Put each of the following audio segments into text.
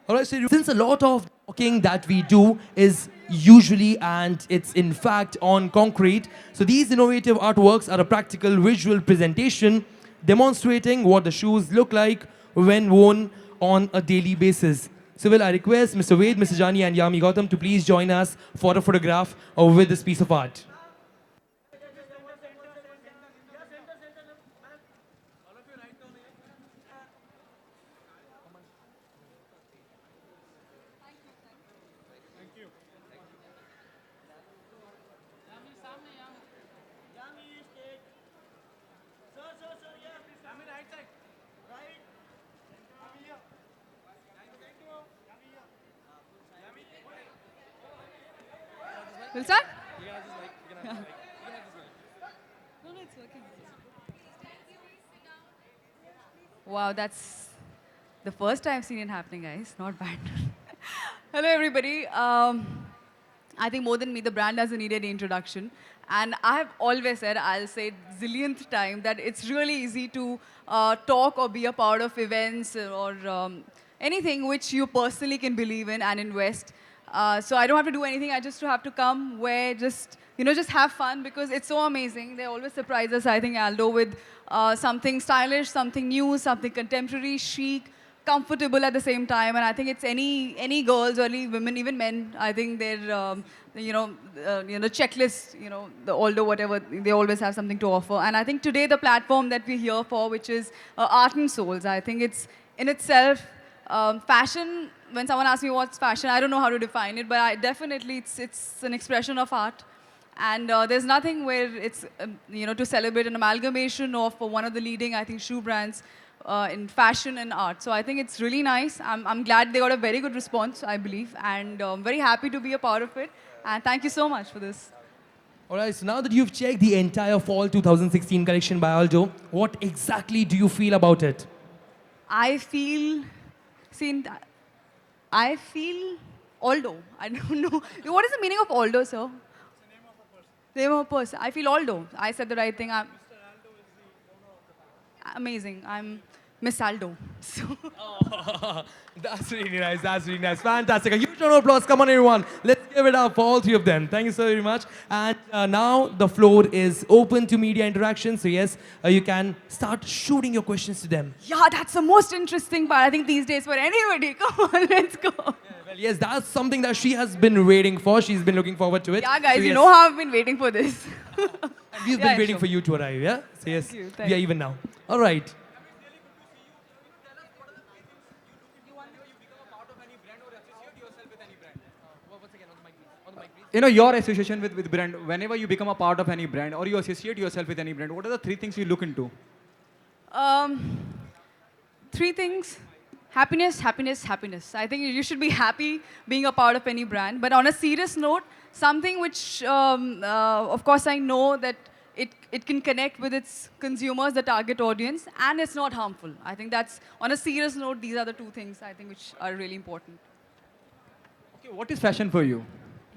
Alright, so since a lot of talking that we do is usually and it's in fact on concrete, so these innovative artworks are a practical visual presentation demonstrating what the shoes look like when worn on a daily basis. So will I request Mr. Ved, Mr. Jani and Yami Gautam to please join us for a photograph with this piece of art. We'll start? No, no, it's working. Wow, that's the first time I've seen it happening, guys. Not bad. Hello, everybody. I think more than me, the brand doesn't need any introduction. And I have always said, I'll say it zillionth time, that it's really easy to talk or be a part of events or anything which you personally can believe in and invest. So I don't have to do anything. I just have to come, wear, just have fun because it's so amazing. They always surprise us, I think, Aldo, with something stylish, something new, something contemporary, chic, comfortable at the same time. And I think it's any girls, any women, even men. I think they're checklist, the Aldo, whatever. They always have something to offer. And I think today the platform that we're here for, which is Art and Souls, I think it's in itself fashion. When someone asks me what's fashion, I don't know how to define it, but definitely it's an expression of art. And there's nothing where it's, to celebrate an amalgamation of one of the leading, I think, shoe brands in fashion and art. So I think it's really nice. I'm glad they got a very good response, I believe, and very happy to be a part of it. And thank you so much for this. Alright, so now that you've checked the entire fall 2016 collection by Aldo, what exactly do you feel about it? I feel, see, I feel Aldo. I don't know. What is the meaning of Aldo, sir? Name of a person. I feel Aldo. I said the right thing. Amazing. I'm Miss Aldo. So That's really nice. That's really nice. Fantastic. A huge round of applause. Come on, everyone. Let's give it up for all three of them. Thank you so very much. And now the floor is open to media interaction. So yes, you can start shooting your questions to them. yeah, that's the most interesting part, I think, these days for anybody. Come on, let's go. Well, yes, that's something that she has been waiting for. She's been looking forward to it. Yeah, guys, So, you yes. know how I've been waiting for this. And we've Yeah, been waiting sure. for you to arrive, yeah? So yes, you, we thank are you. even now. All right. Your association with brand, whenever you become a part of any brand or you associate yourself with any brand, what are the three things you look into? Um, three things. Happiness, happiness, happiness. I think you should be happy being a part of any brand. But on a serious note, something which, of course, I know that it can connect with its consumers, the target audience, and it's not harmful. I think that's, on a serious note, these are the two things I think which are really important. Okay, what is fashion for you?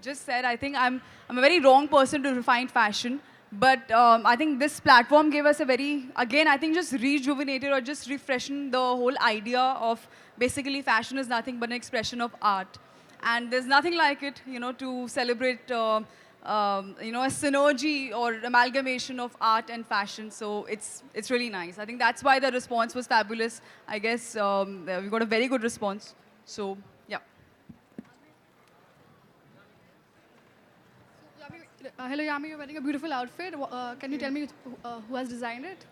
Just said, I think I'm a very wrong person to define fashion. But I think this platform gave us a very, again, I think just rejuvenated or just refreshing the whole idea of basically fashion is nothing but an expression of art. And there's nothing like it, to celebrate, a synergy or amalgamation of art and fashion. So it's really nice. I think that's why the response was fabulous. I guess we got a very good response. So, yeah. Hello, Yami. You're wearing a beautiful outfit. Can you tell me who has designed it?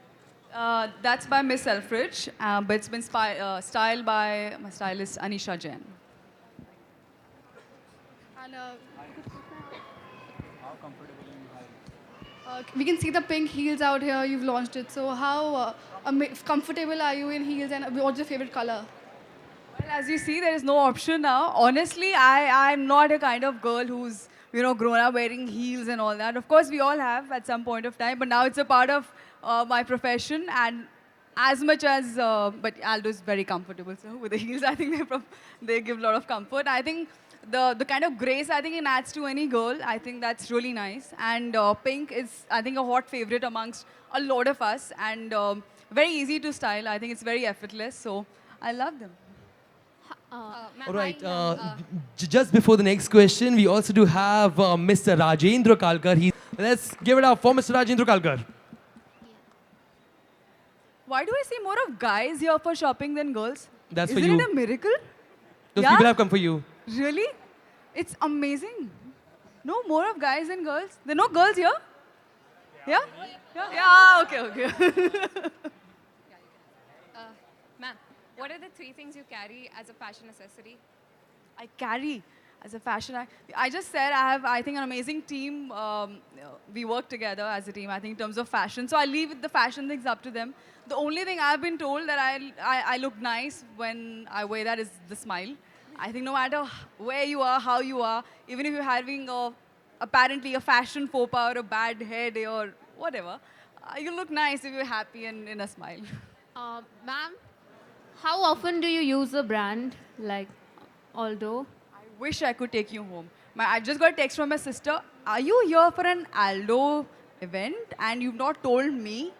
That's by Miss Selfridge, but it's been styled by my stylist Anisha Jain. And we can see the pink heels out here. You've launched it. So how comfortable are you in heels, and what's your favorite color? Well, as you see, there is no option now. Honestly, I'm not a kind of girl who's grown up wearing heels and all that. Of course, we all have at some point of time, but now it's a part of my profession. And as much as, but Aldo is very comfortable. So with the heels, I think they give a lot of comfort. I think the kind of grace I think it adds to any girl. I think that's really nice. And pink is, I think, a hot favorite amongst a lot of us, and very easy to style. I think it's very effortless. So I love them. All right. Just before the next question, we also do have Mr. Rajendra Kalkar. Let's give it up for Mr. Rajendra Kalkar. Why do I see more of guys here for shopping than girls? That's for Isn't you. it a miracle? Those Yeah? people have come for you. Really? It's amazing. No more of guys than girls. There are no girls here? Yeah? Yeah, okay. Ma'am, what are the 3 things you carry as a fashion accessory? I carry as a fashion. I just said I have, I think, an amazing team. We work together as a team, I think, in terms of fashion. So I leave the fashion things up to them. The only thing I've been told that I look nice when I wear that is the smile. I think no matter where you are, how you are, even if you're having apparently a fashion faux pas or a bad hair day or whatever, you look nice if you're happy and in a smile. Ma'am, how often do you use a brand? Like, although? I wish I could take you home. I just got a text from my sister. Are you here for an Aldo event and you've not told me?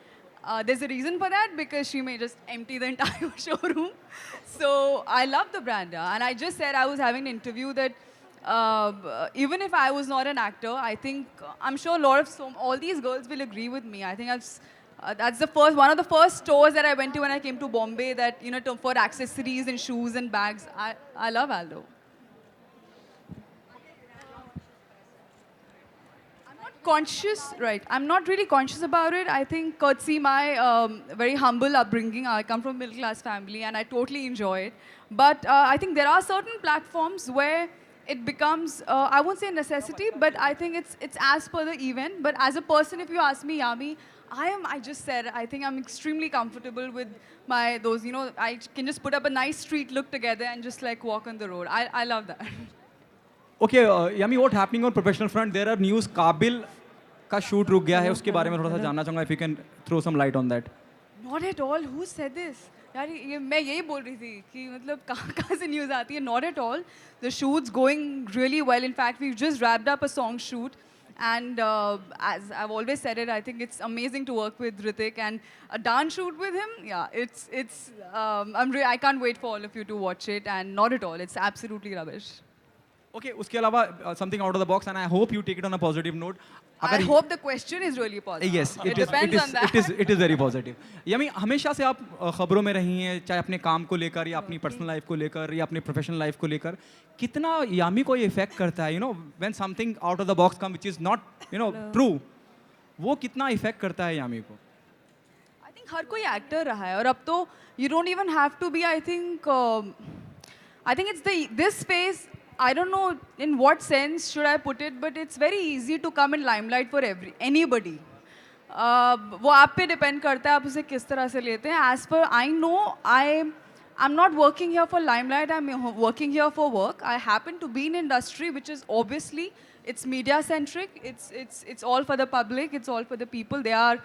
There's a reason for that because she may just empty the entire showroom. So I love the brand. And I just said I was having an interview that even if I was not an actor, I think I'm sure a lot of all these girls will agree with me. I think that's one of the first stores that I went to when I came to Bombay that, for accessories and shoes and bags. I love Aldo. I'm not conscious, right? I'm not really conscious about it. I think courtesy my very humble upbringing. I come from a middle class family and I totally enjoy it. But I think there are certain platforms where it becomes, I won't say a necessity, but I think it's as per the event. But as a person, if you ask me, Yami, I just said, I think I'm extremely comfortable with those, I can just put up a nice street look together and just like walk on the road. I love that. Okay, Yami, what happening on professional front? There are news, Kabil का shoot रुक गया है, उसके बारे में थोड़ा सा जानना चाहूँगा, if you can throw some light on that. Not at all. Who said this? यार मैं यही बोल रही थी कि मतलब कहाँ से न्यूज़ आती है. Not at all. The shoot's going really well. In fact, we've just wrapped up a song shoot. And as I've always said it, I think it's amazing to work with Hrithik and a dance shoot with him. Yeah, I can't wait for all of you to watch it. And not at all. It's absolutely rubbish. Okay, उसके अलावा something out of the box, and I hope you take it on a positive note. I hope the question is really positive. Yes, it depends on that. It is very positive. यामी हमेशा से आप खबरों में रही हैं, चाहे अपने काम को लेकर या अपनी पर्सनल लाइफ को लेकर या अपने प्रोफेशनल लाइफ को लेकर, कितना यामी को ये इफेक्ट करता है, when something out of the box come which is not, true, वो कितना इफेक्ट करता है यामी को? I think हर कोई एक्टर रहा है और अब तो you don't even have to be. I think it's this phase. I don't know in what sense should I put it, but it's very easy to come in limelight for anybody. वो आप पे depend करता है आप उसे किस तरह से लेते हैं. As per I know, I'm not working here for limelight. I'm working here for work. I happen to be in industry which is obviously it's media centric. It's all for the public. It's all for the people. They're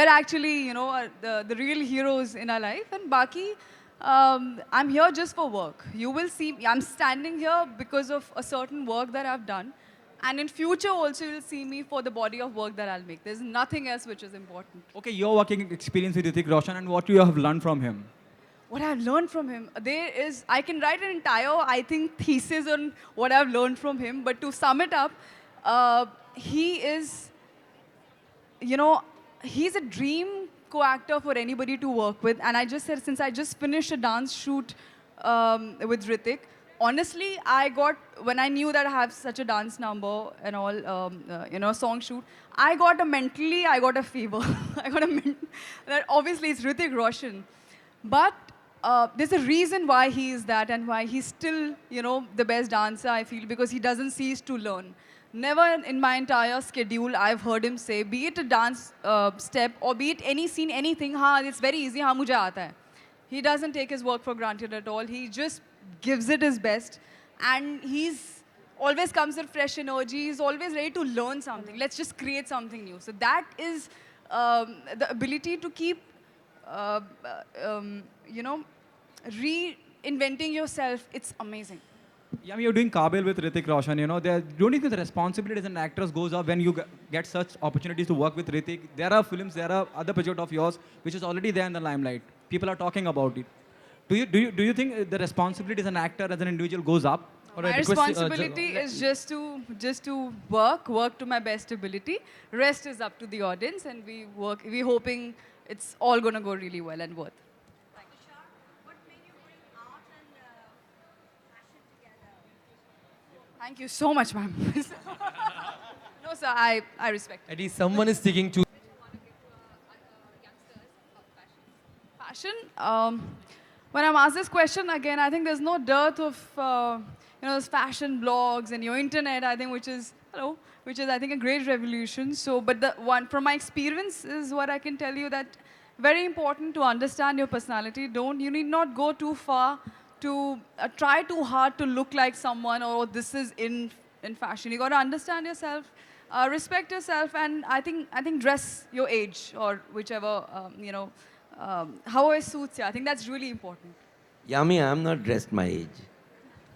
actually the real heroes in our life. And baki. I'm here just for work. You will see me. I'm standing here because of a certain work that I've done. And in future also you'll see me for the body of work that I'll make. There's nothing else which is important. Okay, your working experience with Hrithik Roshan and what you have learned from him. What I've learned from him, I can write an entire, thesis on what I've learned from him. But to sum it up, he is, he's a dream co-actor for anybody to work with. And I just said, since I just finished a dance shoot with Hrithik, honestly, when I knew that I have such a dance number and all, song shoot, I got a fever. That obviously it's Hrithik Roshan. But there's a reason why he is that and why he's still, the best dancer, I feel, because he doesn't cease to learn. Never in my entire schedule I've heard him say, be it a dance step or be it any scene, anything, it's very easy, mujhe aata hai. He doesn't take his work for granted at all. He just gives it his best. And he's always comes with fresh energy. He's always ready to learn something. Let's just create something new. So that is the ability to keep, reinventing yourself. It's amazing. Yeah, you're doing Kabil with Hrithik Roshan, don't you think the responsibility as an actress goes up when you get such opportunities to work with Hrithik? There are films, there are other projects of yours which is already there in the limelight. People are talking about it. Do you think the responsibility as an actor, as an individual, goes up? All My right, request- responsibility is just to work to my best ability. Rest is up to the audience, and we work. We're hoping it's all gonna go really well and worth. Thank you so much, ma'am. No, sir, I respect At least someone is sticking to. fashion. When I'm asked this question again, I think there's no dearth of those fashion blogs and your internet. I think which is I think a great revolution. So, but the one from my experience is what I can tell you that very important to understand your personality. You need not go too far to try too hard to look like someone or this is in fashion. You got to understand yourself. Respect yourself, and I think dress your age or whichever however suits you. I think that's really important. Yummy, I'm not dressed my age.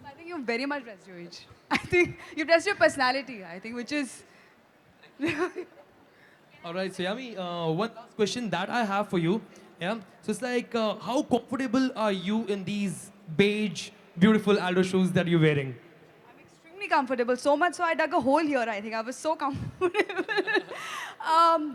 I think you've very much dressed your age. I think you've dressed your personality. I think which is All right, so Yami, one last question that I have for you. Yeah, so it's like, how comfortable are you in these beige, beautiful Aldo shoes that you're wearing? extremely comfortable. So much so I dug a hole here. I think I was so comfortable.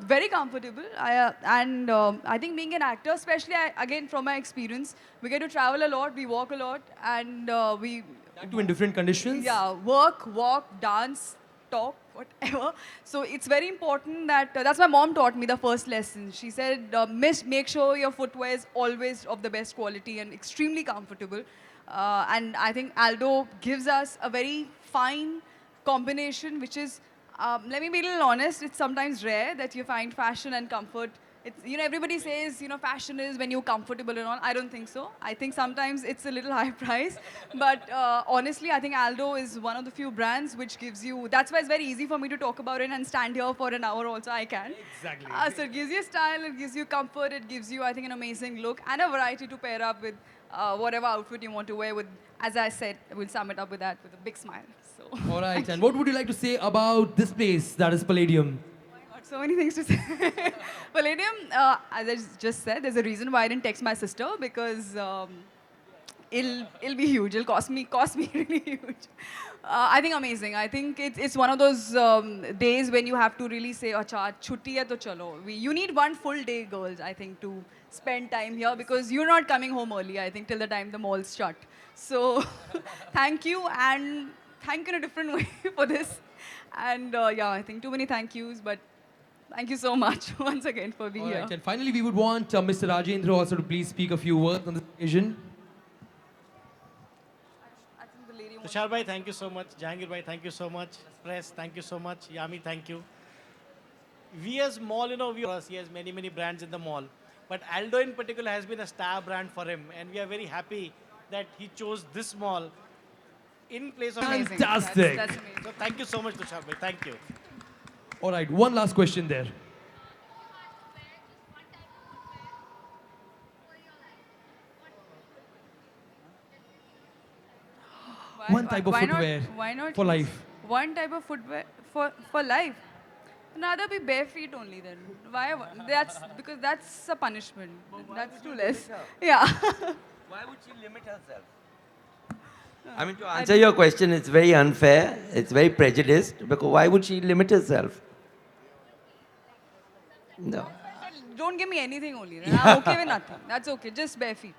Very comfortable. I think being an actor, especially again from my experience, we get to travel a lot, we walk a lot, and we That too in different conditions. work, walk, dance, talk, whatever. So it's very important that that's my mom taught me the first lesson. She said, make sure your footwear is always of the best quality and extremely comfortable. And I think Aldo gives us a very fine combination, which is, let me be a little honest, it's sometimes rare that you find fashion and comfort. It's, everybody says, fashion is when you're comfortable and all. I don't think so. I think sometimes it's a little high price. But honestly, I think Aldo is one of the few brands which gives you, that's why it's very easy for me to talk about it and stand here for an hour also, I can. Exactly. So it gives you style, it gives you comfort, it gives you, I think, an amazing look and a variety to pair up with whatever outfit you want to wear with. As I said, we'll sum it up with that with a big smile. So. All right, and what would you like to say about this place, that is Palladium? Got so many things to say. Palladium, as I just said, there's a reason why I didn't text my sister because it'll be huge. It'll cost me really huge. I think amazing. I think it's one of those days when you have to really say, "Acha, chutti hai to chalo." You need one full day, girls. I think to spend time here because you're not coming home early. I think till the time the mall's shut. So thank you and thank you in a different way for this. And I think too many thank yous, but. Thank you so much once again for being All here. right, and finally, we would want Mr. Rajendra also to please speak a few words on this occasion. I think the lady Tushar bhai, thank you so much. Jahangir bhai, thank you so much. Press, thank you so much. Yami, thank you. We as mall, he has many, many brands in the mall. But Aldo in particular has been a star brand for him. And we are very happy that he chose this mall in place of... Amazing. Fantastic. That's amazing. So thank you so much, Tushar bhai. Thank you. All right, one last question there. One type of footwear why not for choose life. One type of footwear for life. Rather be bare feet only then. Why? That's because that's a punishment. That's too less. Yeah. Why would she limit herself? I mean, to answer your question, it's very unfair. It's very prejudiced. Because why would she limit herself? No. Don't give me anything only. Right? I'm okay with nothing. That's okay. Just bare feet.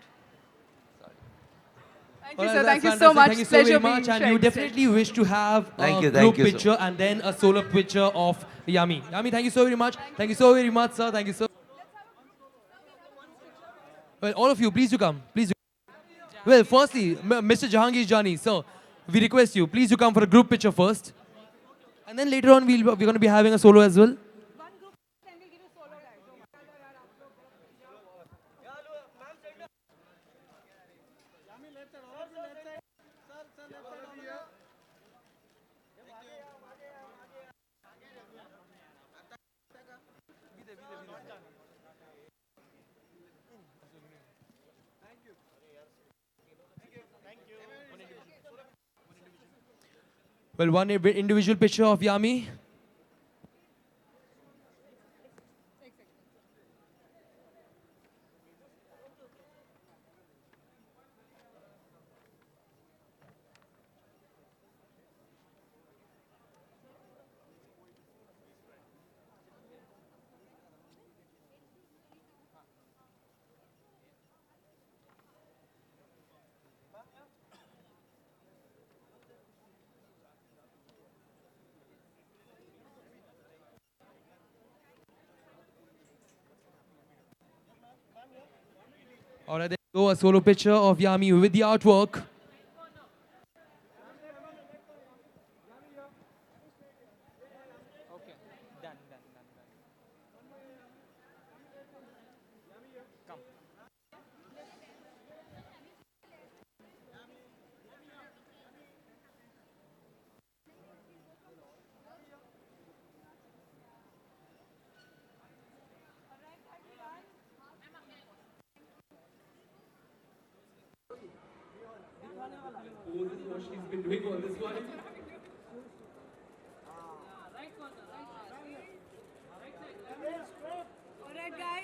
Thank you, All sir. right, Thank you that's so much. fantastic. Thank you so Pleasure very being much. And shared you this definitely wish to have Thank a you, group thank you so picture and then a solo picture of Yami. Yami, thank you so very much. Thank you so very much, sir. Thank you so. Well, all of you, please do come. Please do. Well, firstly, Mr. Jahangir Jani, sir, we request you, please do come for a group picture first. And then later on, we're going to be having a solo as well. Well, one individual picture of Yami. All right, there you go. A solo picture of Yami with the artwork.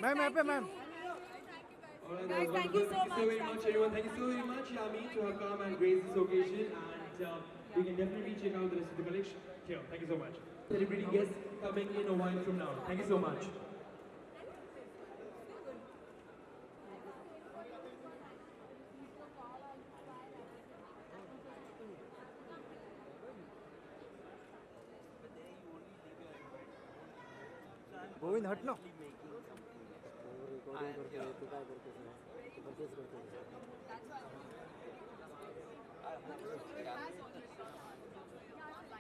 Ma'am, यहाँ पे ma'am. Guys, thank you so much, everyone. Thank you so very much, Yami, to have come and graced this occasion. And we can definitely check out the rest of the collection here. Thank you so much. Celebrity guests coming in a while from now. Thank you so much. Govind हट ना.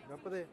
Ganpati.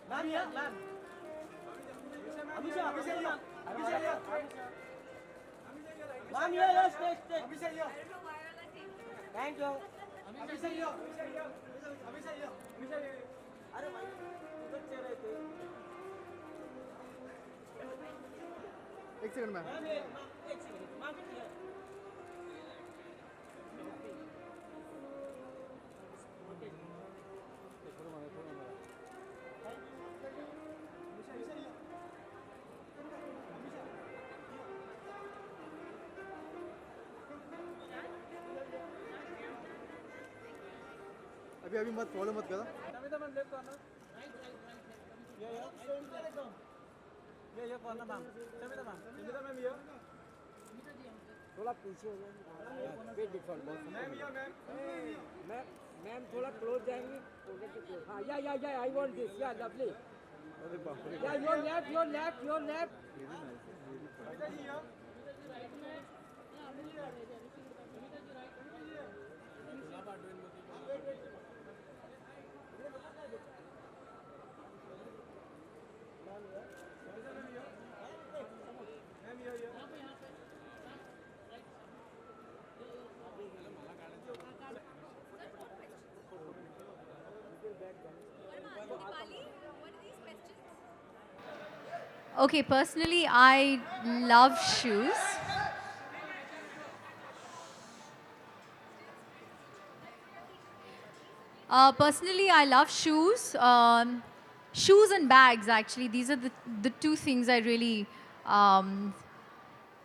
Ma'am, here, ma'am. Abhishek, Abhishek, ma'am. Abhishek, here. Ma'am, here, here, stay. Abhishek, here. Thank you. Abhishek, here. Abhishek, here. Abhishek, here. अरे भाई उधर चल रहे थे. एक second ma'am. एक सेकंड. Ma'am here. अभी अभी मत फॉलो मत करो. Samita ma'am left corner. ये कॉर्नर मैम. समिता मैम ये. थोड़ा पीछे हो जाए. वेट डिफॉल्ट बहुत. मैम ये मैम. मैम थोड़ा क्लोज जाएंगे. हाँ या आई वांट दिस. या लवली. या your left. Okay, personally, I love shoes. Personally, I love shoes. Shoes and bags, actually. These are the two things I really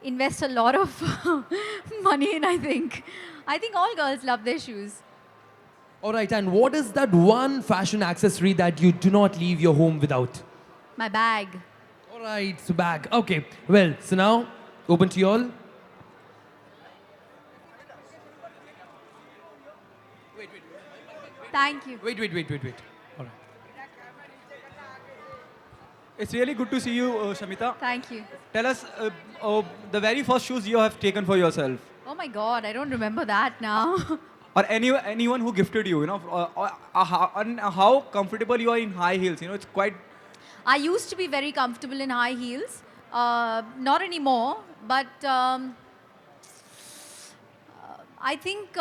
invest a lot of money in, I think. I think all girls love their shoes. All right, and what is that one fashion accessory that you do not leave your home without? My bag. All right, so bag. Okay, well, so now, open to you all. Thank you. Wait. All right. It's really good to see you, Shamita. Thank you. Tell us the very first shoes you have taken for yourself. Oh my God, I don't remember that now. or anyone who gifted you, and how comfortable you are in high heels. It's quite. I used to be very comfortable in high heels. Not anymore, but I think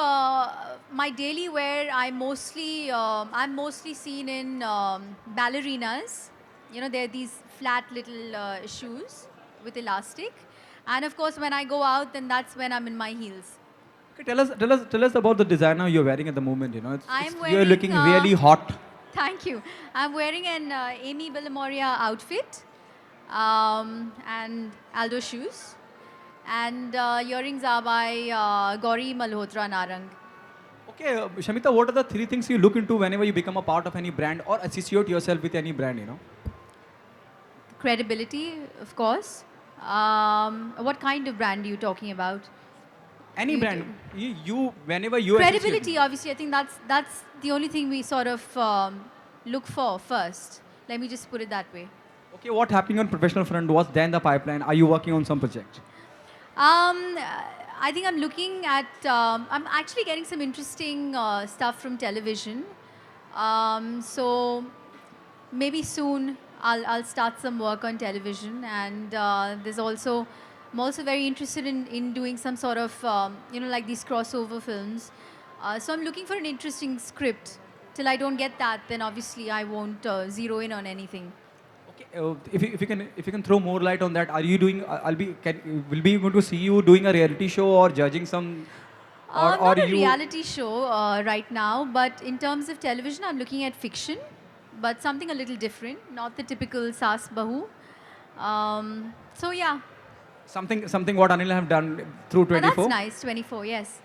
my daily wear, I'm mostly seen in ballerinas. They're these flat little shoes with elastic. And of course, when I go out, then that's when I'm in my heels. Okay, tell us about the designer you're wearing at the moment. I'm you're wearing, looking really hot. Thank you. I'm wearing an Amy Villamoria outfit and Aldo shoes. And earrings are by Gauri Malhotra Narang. Okay, Shamita, what are the 3 things you look into whenever you become a part of any brand or associate yourself with any brand? Credibility, of course. What kind of brand are you talking about? Any brand. You whenever you associate- Credibility, obviously. I think that's the only thing we sort of look for first. Let me just put it that way. Okay, what happening on professional front? What's there in the pipeline? Are you working on some project? I think I'm looking at. I'm actually getting some interesting stuff from television. So maybe soon I'll start some work on television, and there's also. I'm also very interested in doing some sort of like these crossover films. So I'm looking for an interesting script. Till I don't get that, then obviously I won't zero in on anything. Okay, if you can throw more light on that, are you doing? Will be going to see you doing a reality show or judging some, or Not a you? reality show right now, but in terms of television, I'm looking at fiction, but something a little different, not the typical Saas Bahu. So yeah. Something what Anil have done through Oh, 24. that's nice, 24, yes.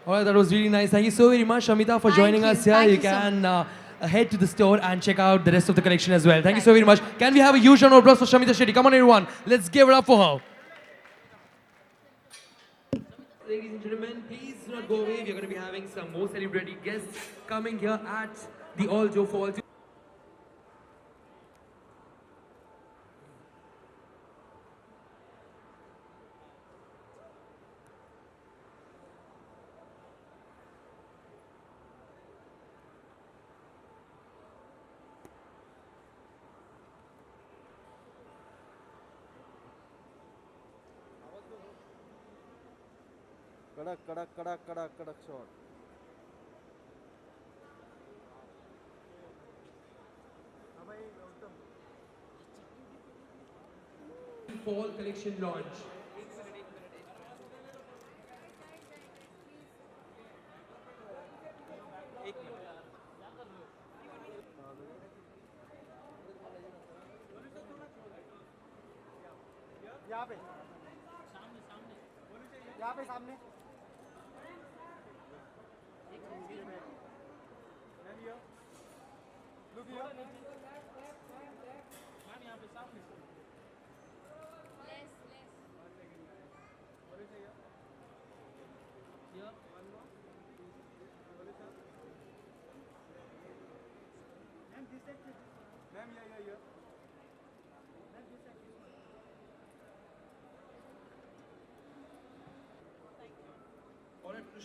All right, that was really nice. Thank you so very much, Shamita, for Thank joining you. us here. Thank You you so can head to the store and check out the rest of the collection as well. Thank you so very much. Can we have a huge round of applause for Shamita Shetty? Come on, everyone. Let's give it up for her. Ladies and gentlemen, please do not go away. We're going to be having some more celebrity guests coming here at the Aljo Falls. कड़क shot Fall collection launch. यहाँ पे सामने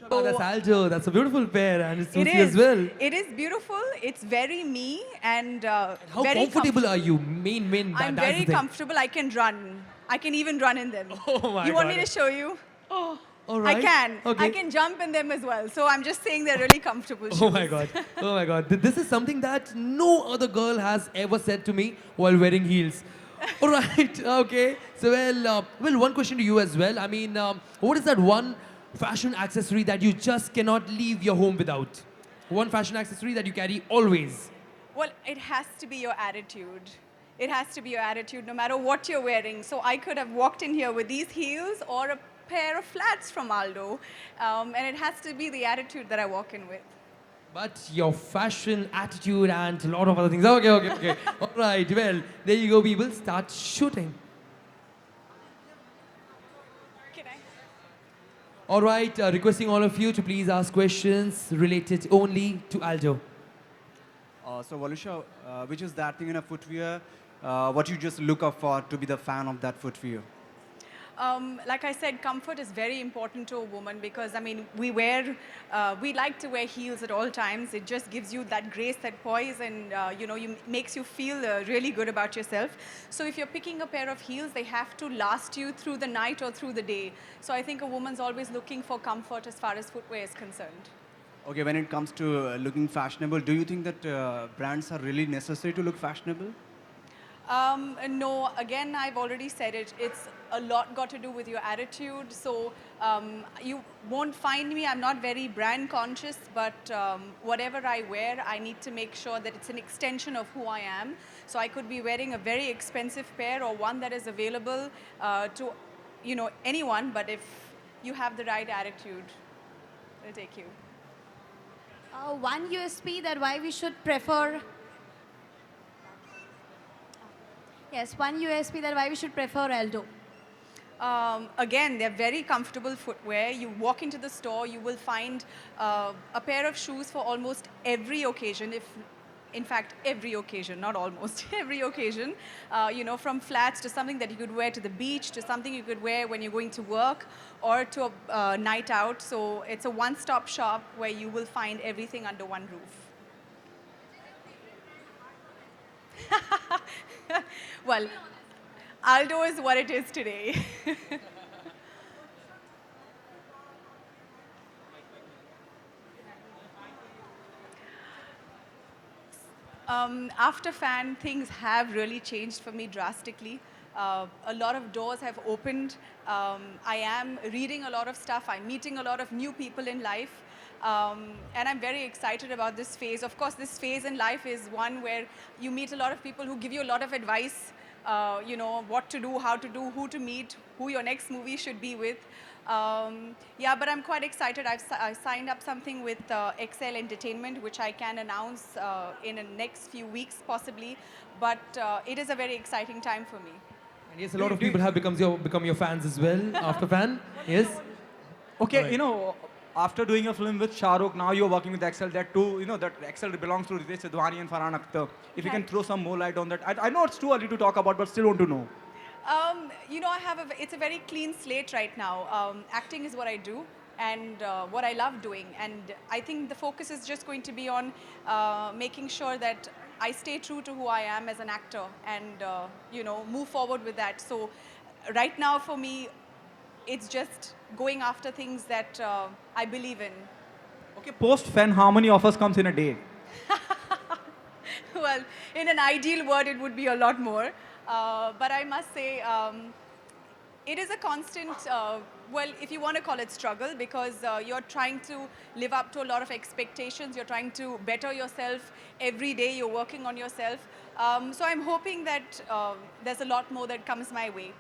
That's Aljo. That's a beautiful pair, and it's It Susie as well. It is beautiful. It's very me and How very comfortable are you? Main. I'm that's very the thing. comfortable. I can run. I can even run in them. Oh my You want me God. to show you? All right. I can. Okay. I can jump in them as well. So I'm just saying they're really comfortable shoes. Oh my god. Oh my god. This is something that no other girl has ever said to me while wearing heels. All right. Okay. So well, one question to you as well. I mean, what is that one fashion accessory that you just cannot leave your home without? One fashion accessory that you carry always. Well, it has to be your attitude. It has to be your attitude no matter what you're wearing. So I could have walked in here with these heels or a pair of flats from Aldo. And it has to be the attitude that I walk in with. But your fashion, attitude, and a lot of other things. Okay. All right. Well, there you go, people. Start shooting. Can I? All right. Requesting all of you to please ask questions related only to Aljo. So Valusha, which is that thing in a footwear what you just look up for to be the fan of that footwear? Like I said, comfort is very important to a woman because, I mean, we like to wear heels at all times. It just gives you that grace, that poise, and, makes you feel really good about yourself. So if you're picking a pair of heels, they have to last you through the night or through the day. So I think a woman's always looking for comfort as far as footwear is concerned. Okay, when it comes to looking fashionable, do you think that brands are really necessary to look fashionable? No, again, I've already said it. It's a lot got to do with your attitude. So you won't find me, I'm not very brand conscious, but whatever I wear, I need to make sure that it's an extension of who I am. So I could be wearing a very expensive pair or one that is available to, anyone, but if you have the right attitude, it'll take you. One USP that why we should prefer. Yes, one USP that why we should prefer Aldo. Again, they're very comfortable footwear. You walk into the store, you will find a pair of shoes for almost every occasion, in fact, every occasion, not almost, every occasion. From flats to something that you could wear to the beach, to something you could wear when you're going to work or to a night out. So it's a one-stop shop where you will find everything under one roof. Well, Aldo is what it is today. After Fan, things have really changed for me drastically. A lot of doors have opened. I am reading a lot of stuff. I'm meeting a lot of new people in life. And I'm very excited about this phase. Of course, this phase in life is one where you meet a lot of people who give you a lot of advice, what to do, how to do, who to meet, who your next movie should be with. But I'm quite excited. I've signed up something with Excel Entertainment, which I can announce in the next few weeks, possibly. But it is a very exciting time for me. And yes, a lot of people have become your fans as well after Fan. Yes. Okay, Alright. After doing a film with Shah Rukh, now you're working with Excel. That too, that Excel belongs to Ritesh Sidhwani and Farhan Akhtar. If you can throw some more light on that. I know it's too early to talk about, but still want to know. It's a very clean slate right now. Acting is what I do and what I love doing. And I think the focus is just going to be on making sure that I stay true to who I am as an actor and, move forward with that. So right now for me, it's just going after things that I believe in. Okay, post-Fan, how many offers comes in a day? Well, in an ideal world, it would be a lot more. But I must say, it is a constant, if you want to call it struggle, because you're trying to live up to a lot of expectations. You're trying to better yourself every day. You're working on yourself. So I'm hoping that there's a lot more that comes my way.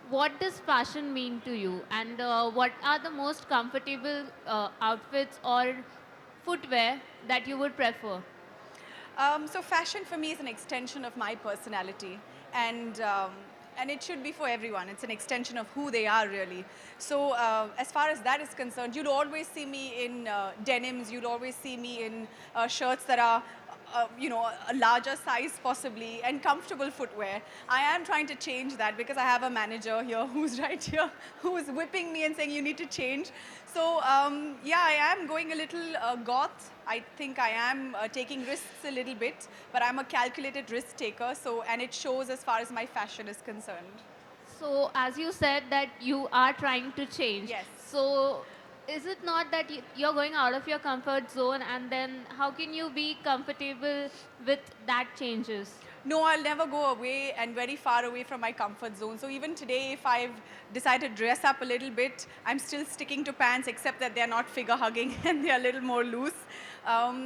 What does fashion mean to you? And what are the most comfortable outfits or footwear that you would prefer? So fashion for me is an extension of my personality, and it should be for everyone. It's an extension of who they are, really. So as far as that is concerned, you'd always see me in denims. You'd always see me in shirts that are a larger size possibly, and comfortable footwear. I am trying to change that because I have a manager here who's right here, who's whipping me and saying you need to change. So I am going a little goth. I think I am taking risks a little bit, but I'm a calculated risk taker. And it shows as far as my fashion is concerned. So as you said that you are trying to change. Yes. So is it not that you're going out of your comfort zone, and then how can you be comfortable with that changes? No, I'll never go away and very far away from my comfort zone. So even today, if I've decided to dress up a little bit, I'm still sticking to pants, except that they're not figure hugging and they're a little more loose.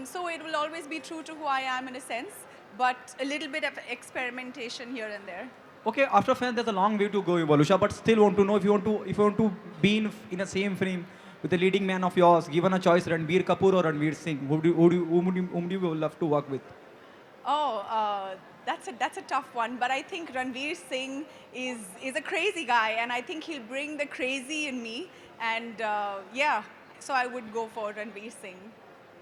So it will always be true to who I am in a sense, but a little bit of experimentation here and there. Okay, after Fan, there's a long way to go, Valusha, but still want to know if you want to be in the same frame with the leading man of yours, given a choice, Ranbir Kapoor or Ranveer Singh, whom do you love to work with? That's a tough one, but I think Ranveer Singh is a crazy guy, and I think he'll bring the crazy in me, and so I would go for Ranveer Singh.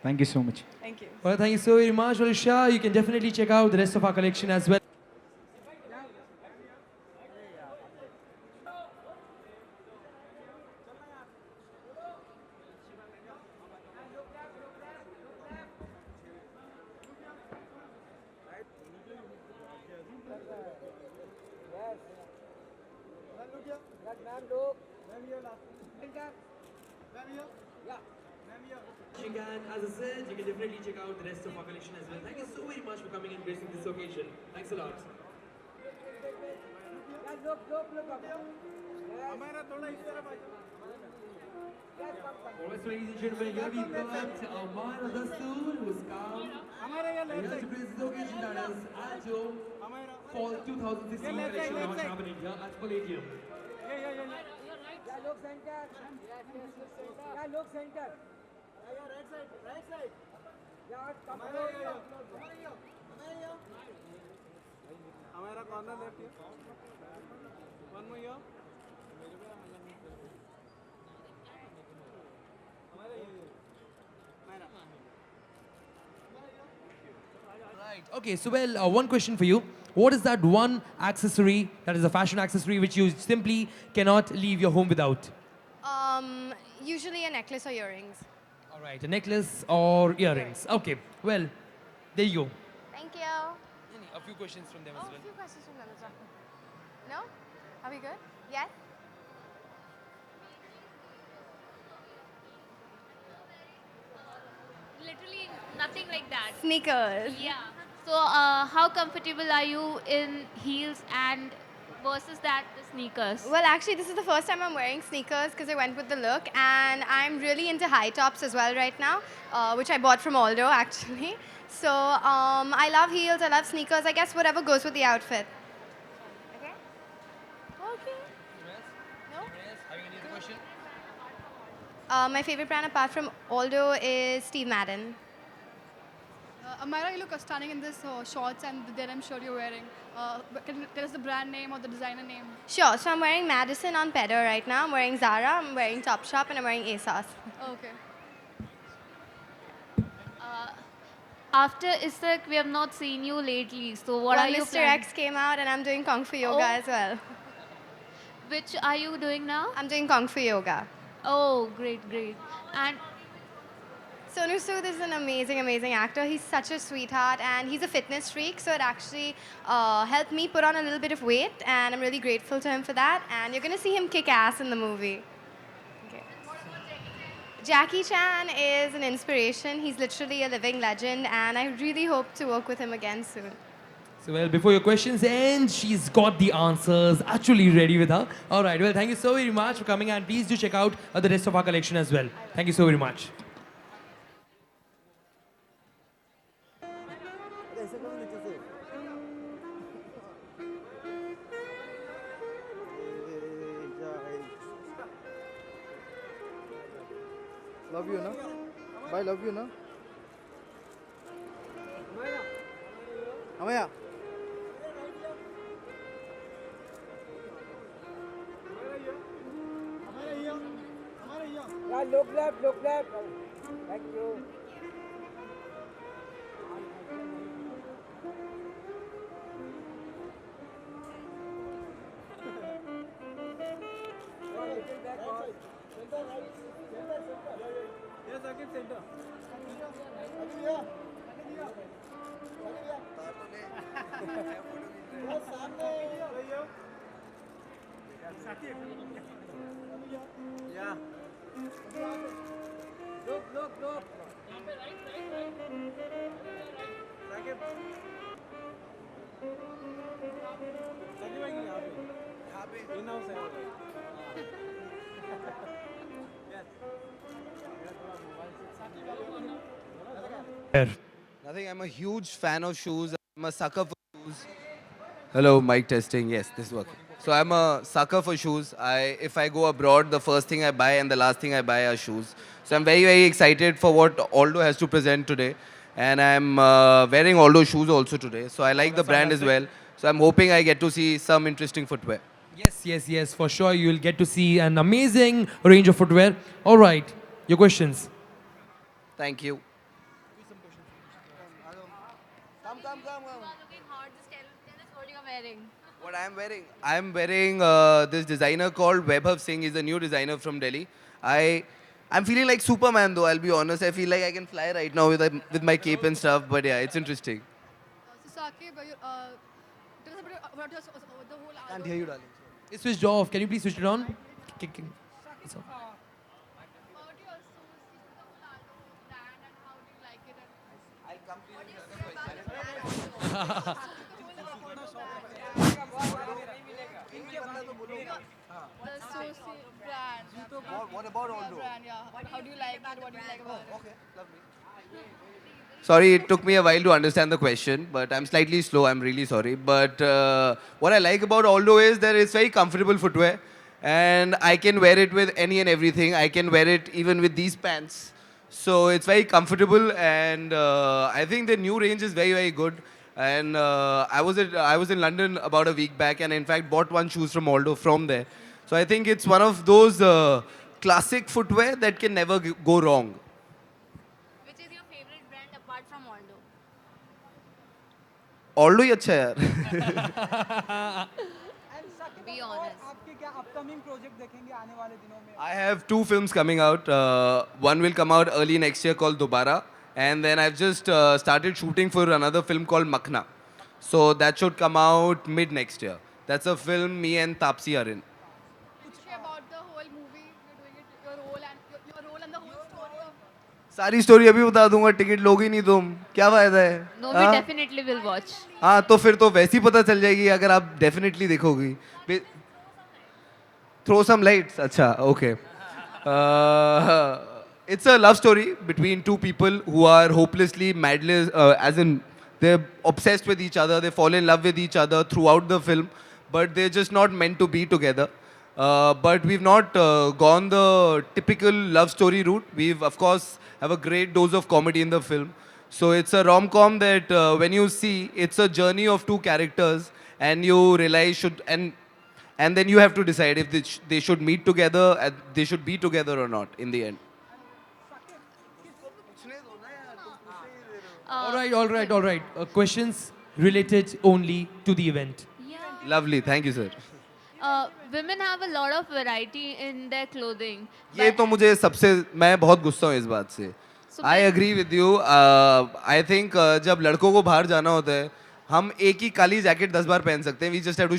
Thank you so much. Thank you. Well, thank you so very much, Alisha. You can definitely check out the rest of our collection as well. You can, as I said, you can definitely check out the rest of our collection as well. Thank you so very much for coming and gracing this occasion. Thanks a lot. Alright, so ladies and gentlemen, here we've got Amara Dastoor, who's come. He has to grace this occasion, that is Alto Fall 2016 collection launch happening here at Palladium. Right. Okay, so well, one question for you. What is that one accessory, that is a fashion accessory, which you simply cannot leave your home without? Usually a necklace or earrings. All right, a necklace or earrings. Okay, well, there you go. Thank you. A few questions from them Oh, a few questions from them as well. No? Are we good? Yes? Literally nothing like that. Sneakers. Yeah. So, how comfortable are you in heels and versus that the sneakers? Well, actually, this is the first time I'm wearing sneakers because I went with the look, and I'm really into high tops as well right now, which I bought from Aldo actually. So I love heels, I love sneakers. I guess whatever goes with the outfit. Okay. Okay. No. Having any other question? My favorite brand apart from Aldo is Steve Madden. Amira, you look stunning in this shorts and the denim shirt you're wearing. Can you tell us the brand name or the designer name? Sure. So I'm wearing Madison on Pedder right now. I'm wearing Zara. I'm wearing Topshop, and I'm wearing ASOS. Okay. After Isaac, we have not seen you lately. So, what Well, are you Mr. planning? X came out, and I'm doing Kung Fu Yoga Oh. as well. Which are you doing now? I'm doing Kung Fu Yoga. Oh, great, great. And Sonu Sood is an amazing, amazing actor. He's such a sweetheart, and he's a fitness freak, so it actually helped me put on a little bit of weight, and I'm really grateful to him for that. And you're going to see him kick ass in the movie. Okay. Jackie Chan is an inspiration. He's literally a living legend, and I really hope to work with him again soon. So, well, before your questions end, she's got the answers actually ready with her. All right, well, thank you so very much for coming, and please do check out the rest of our collection as well. Thank you so very much. Love you, na? Bye, love you, na? Amaya. Yeah, look left, look left. Thank you. Yeah. Look, look, look. Nothing. I'm a huge fan of shoes. I'm a sucker for shoes. Hello, mic testing. Yes, this is working. So I'm a sucker for shoes. If I go abroad, the first thing I buy and the last thing I buy are shoes. So I'm very, very excited for what Aldo has to present today. And I'm wearing Aldo shoes also today. So I like the brand as well. So I'm hoping I get to see some interesting footwear. Yes, yes, yes, for sure. You will get to see an amazing range of footwear. All right, your questions. Thank you. Come. Looking hot. Just tell us what you're wearing. What I'm wearing? I'm wearing this designer called Vaibhav Singh. He's a new designer from Delhi. I'm feeling like Superman though, I'll be honest. I feel like I can fly right now with my cape and stuff. But yeah, it's interesting. So, Saqib, tell us about the whole album. Can't hear you, darling. It's switched off. Can you please switch it on? It's off. What your The Susi brand. What about Aldo? Brand, yeah. How do you like it? What do you like about it? Okay, lovely. Sorry, it took me a while to understand the question, but I'm slightly slow. I'm really sorry. But what I like about Aldo is that it's very comfortable footwear, and I can wear it with any and everything. I can wear it even with these pants. So it's very comfortable, and I think the new range is very, very good. And I was in London about a week back, and in fact bought one shoes from Aldo from there. So I think it's one of those classic footwear that can never go wrong. Which is your favorite brand apart from Aldo? Aldo ही अच्छा है यार. Be honest. आपके क्या upcoming project देखेंगे आने वाले दिनों में? I have two films coming out. One will come out early next year called Dobara. And then I've just started shooting for another film called Makhna. So that should come out mid next year. That's a film me and Tapsi are in. Share about the whole movie. You're doing it, your role and the whole story of. सारी story अभी बता दूंगा, ticket लोगे नहीं तुम, क्या फायदा है? No, we definitely will watch. हाँ तो फिर तो वैसे ही पता चल जाएगी अगर आप डेफिनेटली देखोगी. Throw some lights. अच्छा, okay. It's a love story between two people who are hopelessly madly, as in they're obsessed with each other. They fall in love with each other throughout the film, but they're just not meant to be together. But we've not gone the typical love story route. We've of course have a great dose of comedy in the film. So it's a rom-com that when you see, it's a journey of two characters, and you realize and then you have to decide if they should meet together, they should be together or not in the end. All right. Questions related only to the event. Yeah. Lovely, thank you, sir. Women have a lot of variety in their clothing. ये तो मुझे सबसे मैं बहुत गुस्सा हूँ इस बात से. I agree with you. I think जब लड़कों को बाहर जाना होता है, हम एक ही काली जैकेट 10 बार पहन सकते हैं. We just have to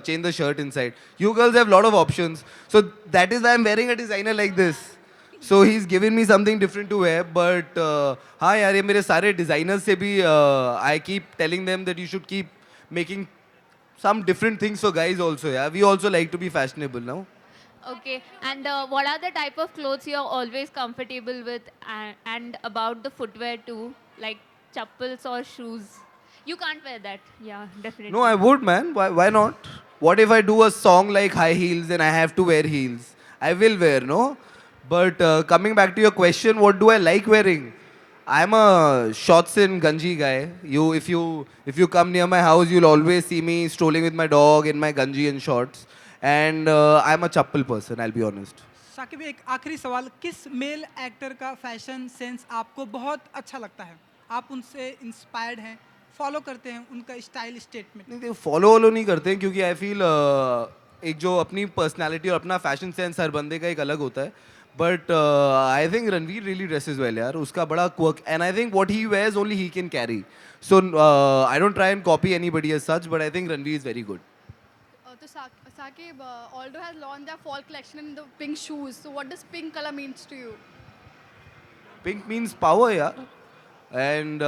change the shirt inside. You girls have lot of options. So that is why I'm wearing a designer like this. So he's given me something different to wear. But हाँ यार ये मेरे सारे designers से भी I keep telling them that you should keep making some different things for guys also. Yeah, we also like to be fashionable now. Okay, and what are the type of clothes you're always comfortable with, and about the footwear too, like chappals or shoes? You can't wear that. Yeah, definitely. No, I would, man. Why not? What if I do a song like High Heels and I have to wear heels? I will wear, no? But coming back to your question, what do I like wearing? I'm a shorts and ganji guy. If you come near my house, you'll always see me strolling with my dog in my ganji and shorts. And I'm a chappal person, I'll be honest. Saqib एक आखिरी सवाल, किस male actor का fashion sense आपको बहुत अच्छा लगता है? आप उनसे इंस्पायर्ड हैं, फॉलो करते हैं उनका स्टाइल स्टेटमेंट? नहीं, फॉलो नहीं करते हैं क्योंकि आई फील एक जो अपनी पर्सनालिटी और अपना फैशन सेंस हर बंदे का एक अलग होता है. But I think Ranveer really dresses well यार. उसका बड़ा quirk, and I think what he wears only he can carry. So I don't try and copy anybody as such, but I think Ranveer is very good. So Sakib, Aldo has launched their fall collection in the pink shoes. So what does pink color means to you? Pink means power यार. And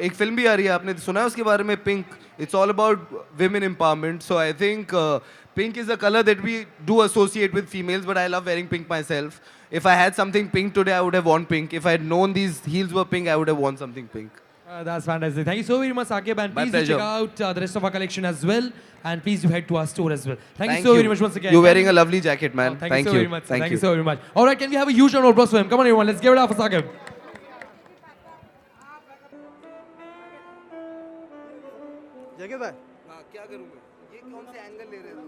एक film भी आ रही है, आपने सुना है उसके बारे में, pink. It's all about women empowerment. So I think pink is a color that we do associate with females, but I love wearing pink myself. If I had something pink today, I would have worn pink. If I had known these heels were pink, I would have worn something pink. That's fantastic. Thank you so very much, Sakib. And My please do pleasure. check out the rest of our collection as well. And please do head to our store as well. Thank you Thank so you. very much once again. You're wearing a lovely jacket, man. Oh, thank you so very much. Thank Thank you so very much. All right, can we have a huge round of applause for him? Come on, everyone. Let's give it up for Sakib. जगह भाई हाँ क्या करूँ मैं? ये कौन से angle ले रहे हो?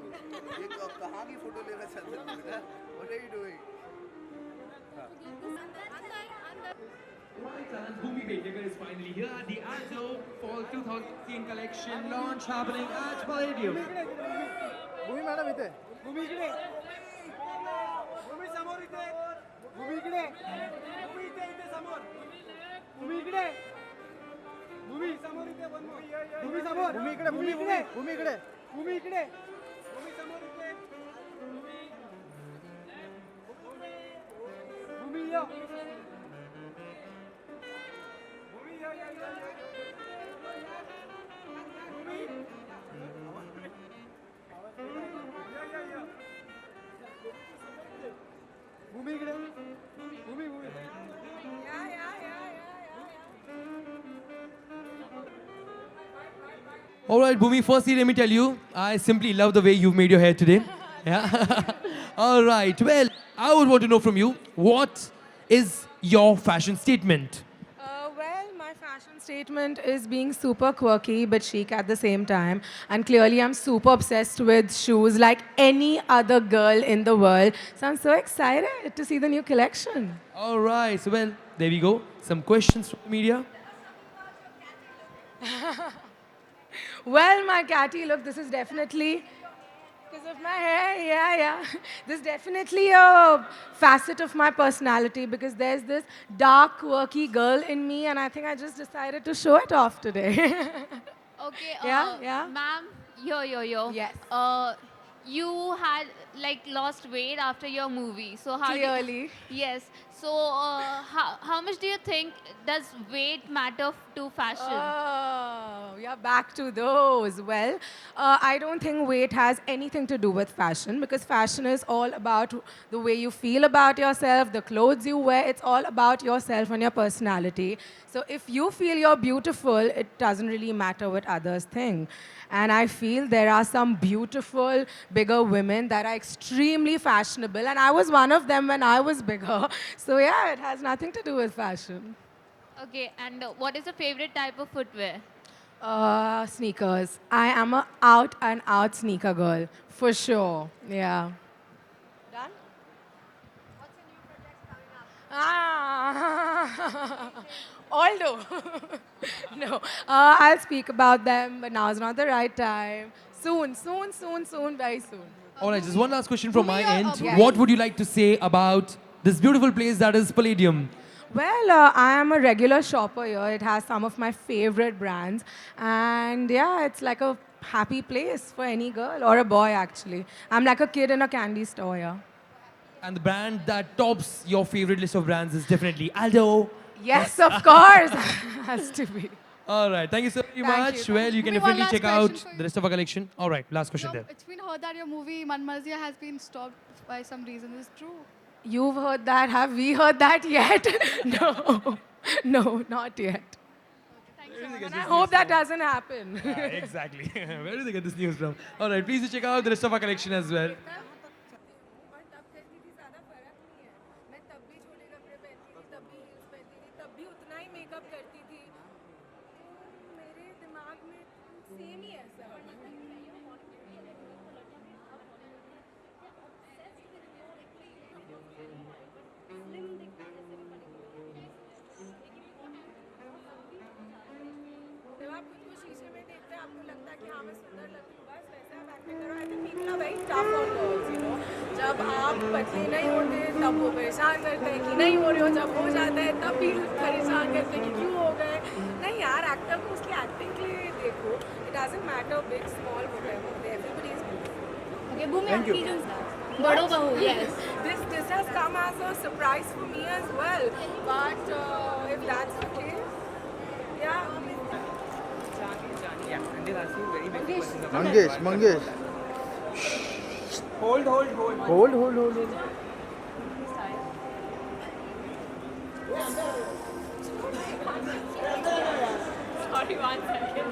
ये कहाँ की फोटो लेना चाहते हो? What are you doing? Bhumi Bedekar is finally here. The Aldo Fall 2018 collection launch happening at Palladium. भूमी मॅडम इथे भूमी इकडे भूमी समोर इथे भूमी इकडे भूमी इथे समोर भूमी इकडे भूमी समोर इथे भूमी समोर भूमी इकडे भूमी इकडे भूमी इकडे भूमी इकडे भूमी समोर इथे भूमी यो भूमी यो All right, Bhumi, firstly, let me tell you, I simply love the way you've made your hair today. Yeah. All right, well, I would want to know from you, what is your fashion statement? Well, my fashion statement is being super quirky but chic at the same time. And clearly, I'm super obsessed with shoes like any other girl in the world. So I'm so excited to see the new collection. All right, so well, there we go. Some questions from the media. Well, my catty, look, this is definitely because of my hair. Yeah. This is definitely a facet of my personality because there's this dark, quirky girl in me, and I think I just decided to show it off today. Okay, Yeah. ma'am, yo. Yes. You had like lost weight after your movie. So how Clearly. yes. So how much do you think does weight matter to fashion? Oh, yeah, back to those. Well, I don't think weight has anything to do with fashion because fashion is all about the way you feel about yourself, the clothes you wear. It's all about yourself and your personality. So if you feel you're beautiful, it doesn't really matter what others think. And I feel there are some beautiful, bigger women that are extremely fashionable. And I was one of them when I was bigger. So yeah, it has nothing to do with fashion. Okay, and what is your favorite type of footwear? Sneakers. I am a out and out sneaker girl, for sure. Yeah. Done? What's your new projects coming up? Although, no, I'll speak about them, but now is not the right time. Soon, very soon. All right, just one last question from my end. Yes. What would you like to say about this beautiful place that is Palladium? Well, I am a regular shopper here. It has some of my favorite brands. And yeah, it's like a happy place for any girl or a boy, actually. I'm like a kid in a candy store here. And the brand that tops your favorite list of brands is definitely Aldo. Yes, of course. Has to be. All right, thank you so very Thank much. you. Well, you can Maybe one definitely last check question out for you. the rest of our collection. All right, last question there. It's been heard that your movie Manmarzia has been stopped by some reason. Is it true? You've heard that. Have we heard that yet? No, not yet. And I hope that doesn't happen. Exactly. Where do they get this news from? All right, please do check out the rest of our collection as well. जब आप खुद को शीशे में देखते हैं आपको लगता है कि हाँ मैं सुंदर लगती हूँ बस वैसे आप एक्टिंग करो. I think people are very tough on girls, you know. जब आप पतले नहीं होते तब वो परेशान करते हैं कि नहीं हो रहे हो, जब हो जाता है तब भी परेशान करते हैं कि क्यों हो गए. नहीं यार, एक्टर को उसकी एक्टिंग के लिए देखो. It doesn't matter big, small, whatever. Everybody is beautiful. Okay, Bhumi, Thank you. Bado Bahu, yes. This has come as a surprise for me as well. But if that's the case, yeah. Mangesh. Hold. Sorry, 1 second.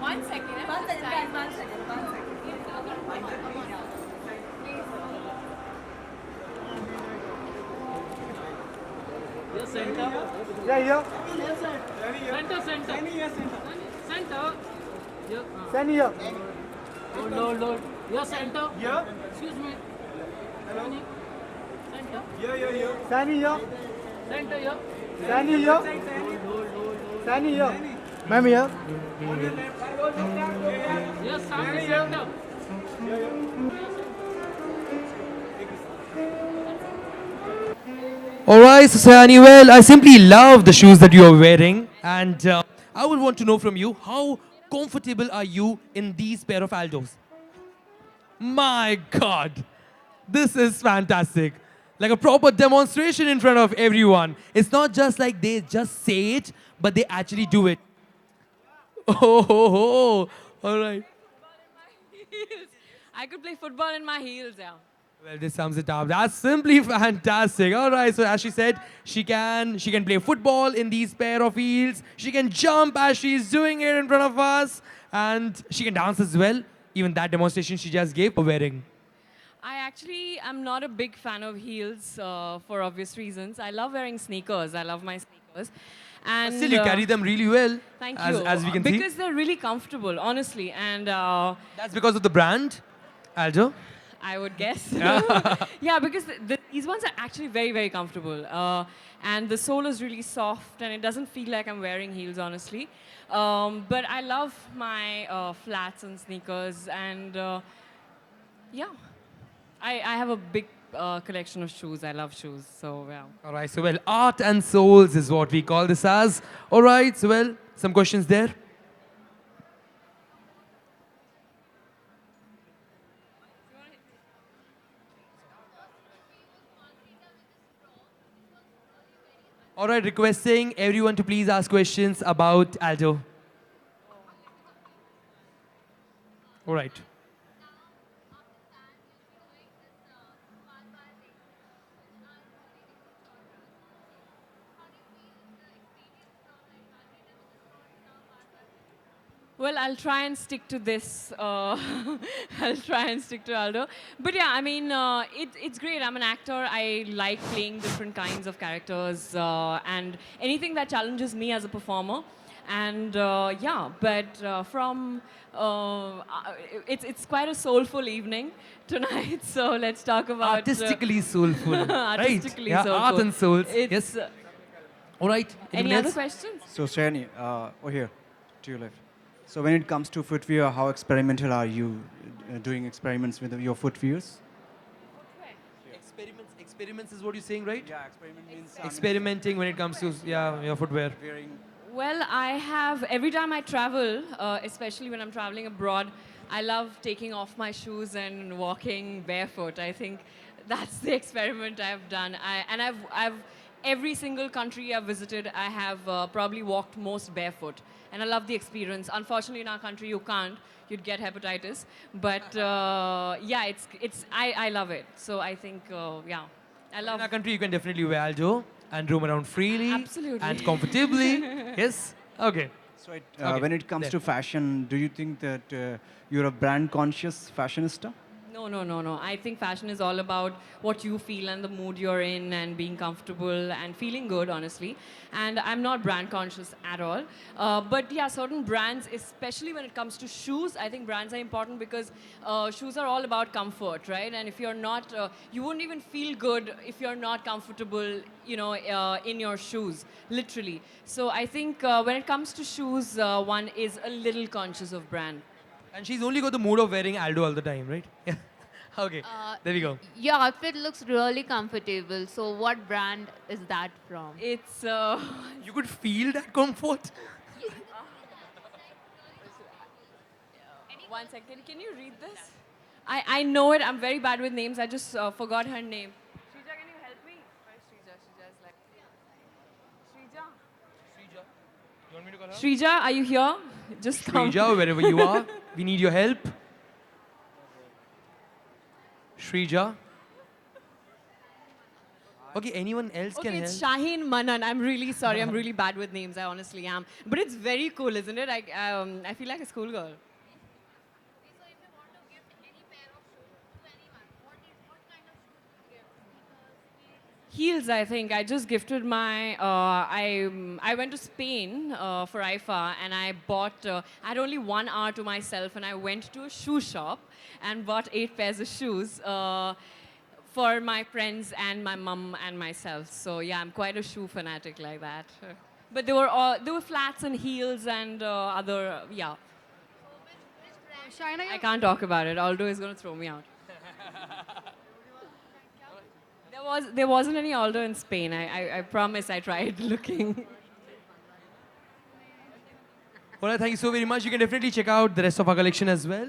1 second. 1 second. Yeah, here. Center. Stand here. Hold. Your center. Here. Excuse me. Center. Stand here. Center here. Stand here. Stand here. Ma'am here. Yes, Sami, center. All right, so Sayani, well, I simply love the shoes that you are wearing. And I would want to know from you, how comfortable are you in these pair of Aldos? My God, this is fantastic. Like a proper demonstration in front of everyone. It's not just like they just say it, but they actually do it. Oh, all right. I could play football in my heels, yeah. Well, this sums it up. That's simply fantastic. All right. So as she said, she can play football in these pair of heels. She can jump as she's doing it in front of us, and she can dance as well. Even that demonstration she just gave wearing. I actually am not a big fan of heels for obvious reasons. I love wearing sneakers. I love my sneakers. And Still, you carry them really well. Thank as, you. As we can see. Because they're really comfortable, honestly. And that's because of the brand, Aldo. I would guess. Yeah, yeah, because these ones are actually very, very comfortable. And the sole is really soft, and it doesn't feel like I'm wearing heels, honestly. But I love my flats and sneakers, and yeah. I have a big collection of shoes. I love shoes, so yeah. All right, so well, art and souls is what we call this as. All right, so well, some questions there. All right, requesting everyone to please ask questions about Aldo. All right. Well, I'll try and stick to this. I'll try and stick to Aldo. But yeah, I mean, it's great. I'm an actor. I like playing different kinds of characters and anything that challenges me as a performer. And yeah, but it's quite a soulful evening tonight. So let's talk about artistically soulful. Artistically right? soulful. Art and souls. It's, yes. All right. Any other questions? So Shreyani, over here, to your left. So when it comes to footwear, how experimental are you doing experiments with your footwears? Experiments is what you're saying, right? Yeah, experiment means experimenting when it comes to your footwear. Well, I have, every time I travel, especially when I'm traveling abroad, I love taking off my shoes and walking barefoot. I think that's the experiment I've done. Every single country I've visited, I have probably walked most barefoot. And I love the experience. Unfortunately, in our country, you can't. You'd get hepatitis. But yeah, I love it. So I think, yeah, I love. In our country, you can definitely wear Aldo and roam around freely. Absolutely. And comfortably. Yes? Okay. So when it comes to fashion, do you think that you're a brand-conscious fashionista? No. I think fashion is all about what you feel and the mood you're in and being comfortable and feeling good, honestly. And I'm not brand conscious at all. But yeah, certain brands, especially when it comes to shoes, I think brands are important because shoes are all about comfort, right? And if you're not, you wouldn't even feel good if you're not comfortable, you know, in your shoes, literally. So I think when it comes to shoes, one is a little conscious of brand. And she's only got the mood of wearing Aldo all the time, right? Yeah. Okay, there we go. Your outfit looks really comfortable. So what brand is that from? It's... You could feel that comfort? One second, can you read this? I know it, I'm very bad with names. I just forgot her name. Shrija, can you help me? Where's Shrija? Srija's like... Shrija? Shrija. You want me to call her? Shrija, are you here? Just come. Shrija, wherever you are, we need your help. Shrija. Okay, anyone else can help? It's Shaheen Manan. I'm really sorry. I'm really bad with names. I honestly am. But it's very cool, isn't it? I feel like a schoolgirl. Heels, I think. I just gifted my, I went to Spain for IFA and I bought, I had only 1 hour to myself and I went to a shoe shop and bought 8 pairs of shoes for my friends and my mum and myself. So yeah, I'm quite a shoe fanatic like that. But they were flats and heels and other, yeah. I can't talk about it. Aldo is going to throw me out. There wasn't any Aldo in Spain. I promise I tried looking. Well, thank you so very much. You can definitely check out the rest of our collection as well.